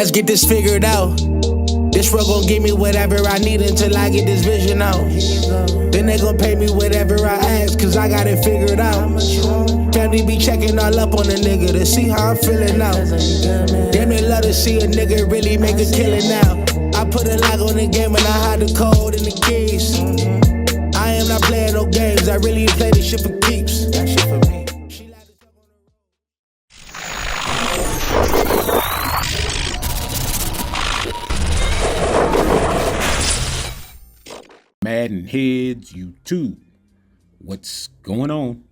Let's get this figured out. This world gon' give me whatever I need until I get this vision out. Then they gon' pay me whatever I ask, cause I got it figured out. Family be checking all up on a nigga to see how I'm feeling now. Damn, they love to see a nigga really make a killing now. I put a lock on the game and I hide the code and the keys. I am not playing no games, I really play this shit for keeps. That shit for me. MaddenHeadz, YouTube. What's going on?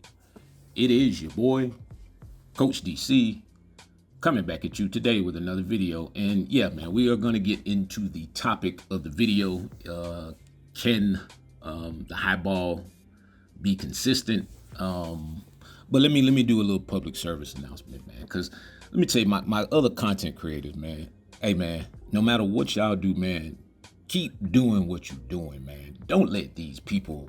It is your boy, Coach DC, coming back at you today with another video. And yeah, man, we are going to get into the topic of the video. Can the high ball be consistent? But let me do a little public service announcement, man, because let me tell you, my other content creators, man. Hey, man, no matter what y'all do, man, keep doing what you're doing, man. Don't let these people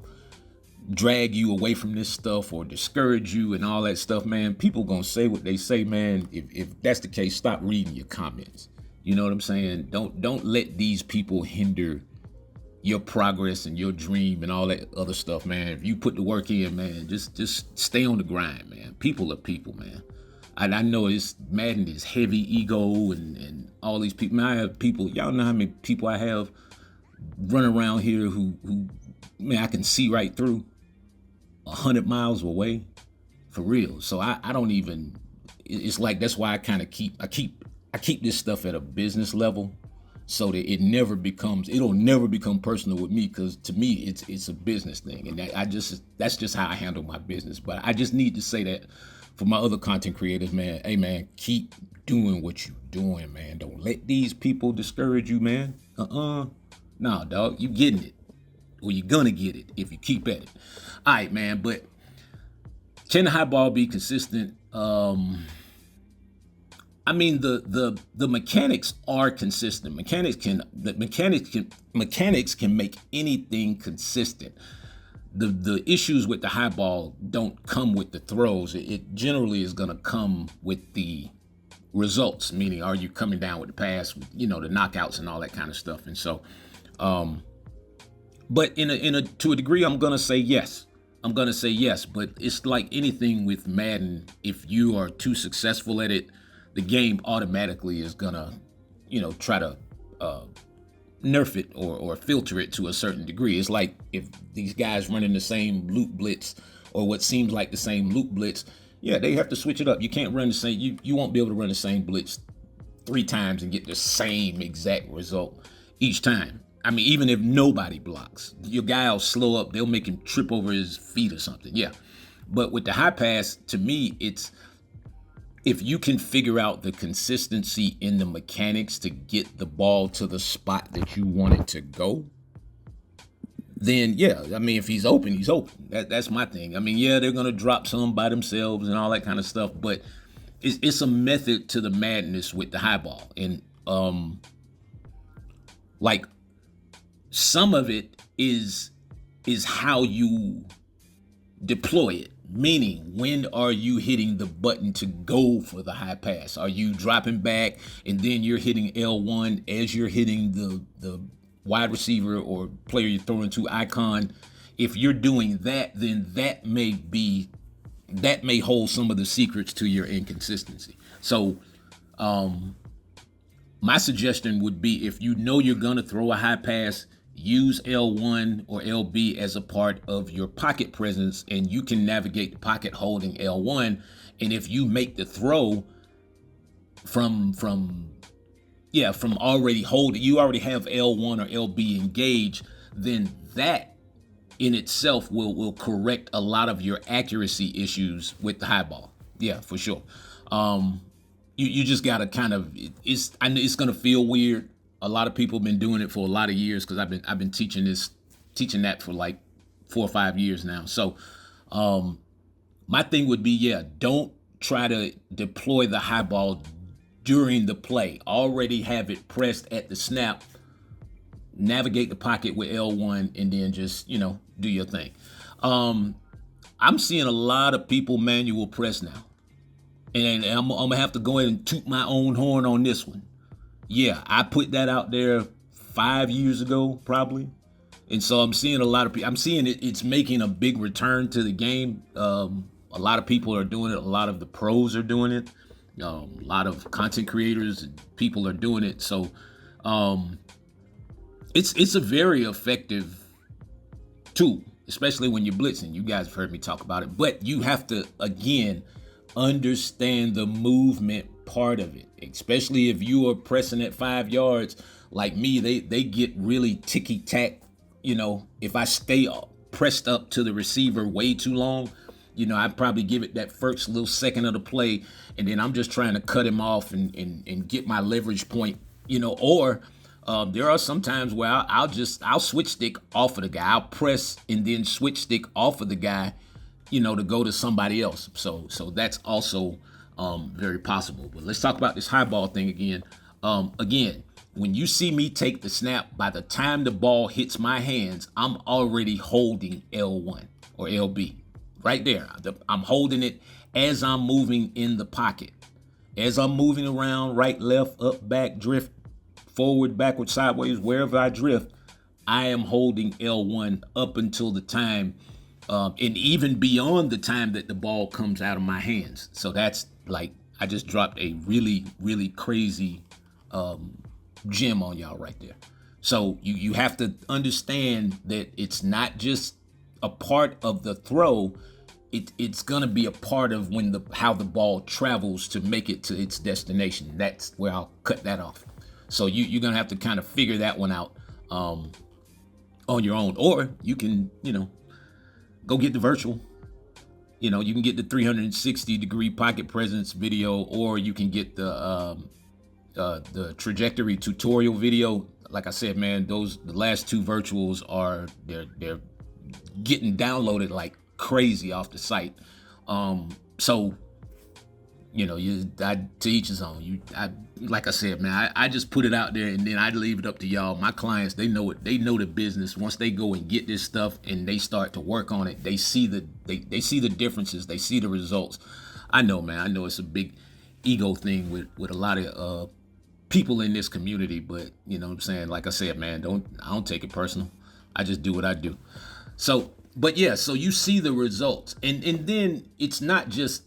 drag you away from this stuff or discourage you and all that stuff, man. People gonna say what they say, man. If that's the case, stop reading your comments. You know what I'm saying? Don't let these people hinder your progress and your dream and all that other stuff, man. If you put the work in, man, just stay on the grind, man. People are people, man. I know it's Madden is heavy ego and all these people. Man, I have people, y'all know how many people I have run around here who man, I can see right through 100 miles away, for real. So I don't even, it's like, that's why I kind of keep this stuff at a business level so that it'll never become personal with me, because to me it's a business thing, and that's just how I handle my business. But I just need to say that for my other content creators, man. Hey, man, keep doing what you're doing, man. Don't let these people discourage you, man. Nah, dog, you getting it. Or you're gonna get it if you keep at it. All right, man, but can the high ball be consistent? I mean, the mechanics are consistent. Mechanics can make anything consistent. The issues with the high ball don't come with the throws. It generally is gonna come with the results, meaning are you coming down with the pass, you know, the knockouts and all that kind of stuff. And so, but to a degree, I'm gonna say yes. But it's like anything with Madden. If you are too successful at it, the game automatically is gonna, you know, try to nerf it or filter it to a certain degree. It's like if these guys running the same loop blitz or what seems like the same loop blitz, yeah, they have to switch it up. You can't run the same. You won't be able to run the same blitz 3 times and get the same exact result each time. I mean, even if nobody blocks, your guy will slow up. They'll make him trip over his feet or something. Yeah. But with the high pass, to me, it's if you can figure out the consistency in the mechanics to get the ball to the spot that you want it to go, then yeah, I mean, if he's open, he's open. That's my thing. I mean, yeah, they're gonna drop some by themselves and all that kind of stuff, but it's a method to the madness with the high ball. And like some of it is how you deploy it. Meaning, when are you hitting the button to go for the high pass? Are you dropping back and then you're hitting L1 as you're hitting the wide receiver or player you're throwing to icon? If you're doing that, then that may hold some of the secrets to your inconsistency. So my suggestion would be, if you know you're gonna throw a high pass, use L1 or LB as a part of your pocket presence, and you can navigate the pocket holding L1. And if you make the throw from already holding, you already have L1 or LB engaged, then that in itself will correct a lot of your accuracy issues with the high ball. Yeah, for sure. You just gotta kind of, it's gonna feel weird. A lot of people have been doing it for a lot of years, because I've been teaching that for like 4 or 5 years now. So my thing would be, yeah, don't try to deploy the high ball during the play. Already have it pressed at the snap, navigate the pocket with L1, and then just, you know, do your thing. I'm seeing a lot of people manual press now. And I'm gonna have to go ahead and toot my own horn on this one. yeah, I put that out there 5 years ago, probably. And so I'm seeing a lot of people. I'm seeing it's making a big return to the game. A lot of people are doing it. A lot of the pros are doing it. A lot of content creators and people are doing it. So it's a very effective tool, especially when you're blitzing. You guys have heard me talk about it, but you have to, again, understand the movement part of it, especially if you are pressing at 5 yards like me. They get really ticky-tack. If I stay pressed up to the receiver way too long, I'd probably give it that first little second of the play, and then I'm just trying to cut him off and get my leverage point, or there are some times where I'll switch stick off of the guy. I'll press and then switch stick off of the guy, to go to somebody else. So that's also very possible. But let's talk about this high ball thing again. Again, when you see me take the snap, by the time the ball hits my hands, I'm already holding L1 or LB right there. I'm holding it as I'm moving in the pocket. As I'm moving around, right, left, up, back, drift, forward, backward, sideways, wherever I drift, I am holding L1 up until the time, and even beyond the time that the ball comes out of my hands. So that's like, I just dropped a really, really crazy gem on y'all right there. So you have to understand that it's not just a part of the throw. It's gonna be a part of how the ball travels to make it to its destination. That's where I'll cut that off. So you're gonna have to kind of figure that one out on your own, or you can go get the virtual. You can get the 360-degree pocket presence video, or you can get the trajectory tutorial video. Like I said, man, the last two virtuals they're getting downloaded like crazy off the site. So to each his own. Like I said, man, I just put it out there, and then I leave it up to y'all. My clients, they know it. They know the business. Once they go and get this stuff and they start to work on it, they see the differences. They see the results. I know, man. I know it's a big ego thing with a lot of people in this community, but you know what I'm saying? Like I said, man, I don't take it personal. I just do what I do. So, but yeah, so you see the results, and then it's not just.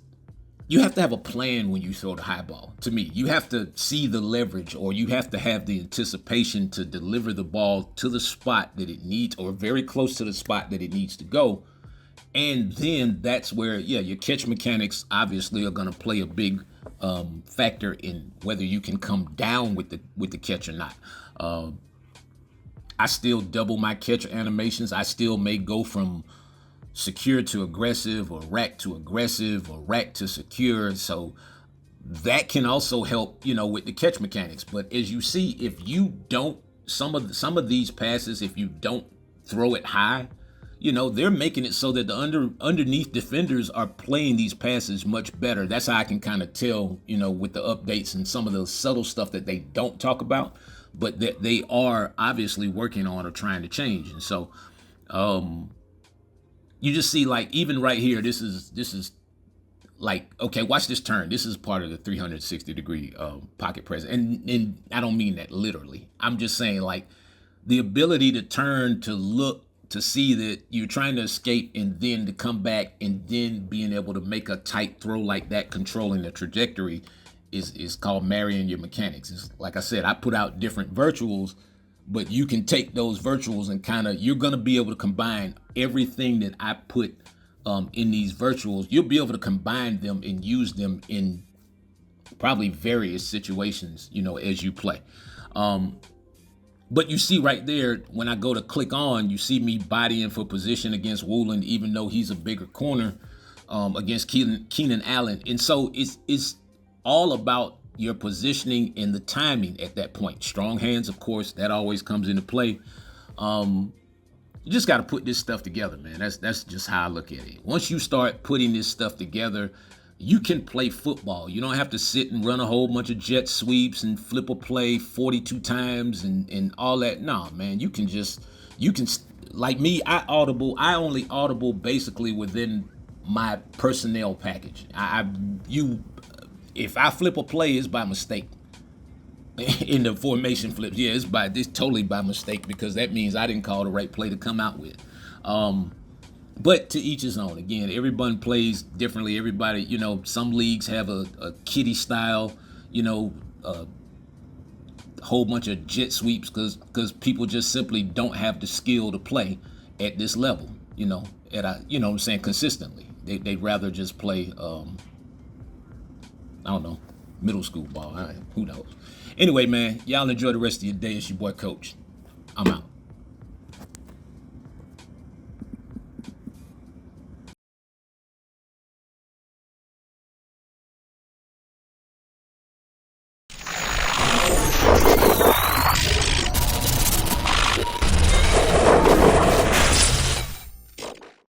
You have to have a plan when you throw the high ball. To me, you have to see the leverage, or you have to have the anticipation to deliver the ball to the spot that it needs, or very close to the spot that it needs to go. And then that's where, your catch mechanics obviously are going to play a big factor in whether you can come down with the catch or not. I still double my catcher animations. I still may go from secure to aggressive, or rack to aggressive, or rack to secure. So that can also help, with the catch mechanics. But as you see, if you don't, some of these passes, if you don't throw it high, they're making it so that the underneath defenders are playing these passes much better. That's how I can kind of tell, with the updates and some of the subtle stuff that they don't talk about, but that they are obviously working on or trying to change. And so, you just see, like, even right here, this is like, okay, watch this turn. This is part of the 360-degree pocket presence. And I don't mean that literally. I'm just saying, like, the ability to turn, to look, to see that you're trying to escape, and then to come back, and then being able to make a tight throw like that, controlling the trajectory, is called marrying your mechanics. It's, like I said, I put out different virtuals, but you can take those virtuals and you're going to be able to combine everything that I put in these virtuals. You'll be able to combine them and use them in probably various situations, as you play. But you see right there, when I go to click on, you see me bodying for position against Woolen, even though he's a bigger corner against Keenan Allen. And so it's all about your positioning and the timing at that point. Strong hands, of course, that always comes into play. You just got to put this stuff together, man. That's just how I look at it. Once you start putting this stuff together, you can play football. You don't have to sit and run a whole bunch of jet sweeps and flip a play 42 times and all that. No, man, you can like me, I only audible basically within my personnel package. If I flip a play, it's by mistake. in the formation flips. Yeah, it's totally by mistake, because that means I didn't call the right play to come out with. But to each his own. Again, everyone plays differently. Everybody, some leagues have a kiddie style, a whole bunch of jet sweeps because people just simply don't have the skill to play at this level, what I'm saying, consistently. They'd rather just play, I don't know, middle school ball. Who knows? Anyway, man, y'all enjoy the rest of your day. It's your boy, Coach. I'm out.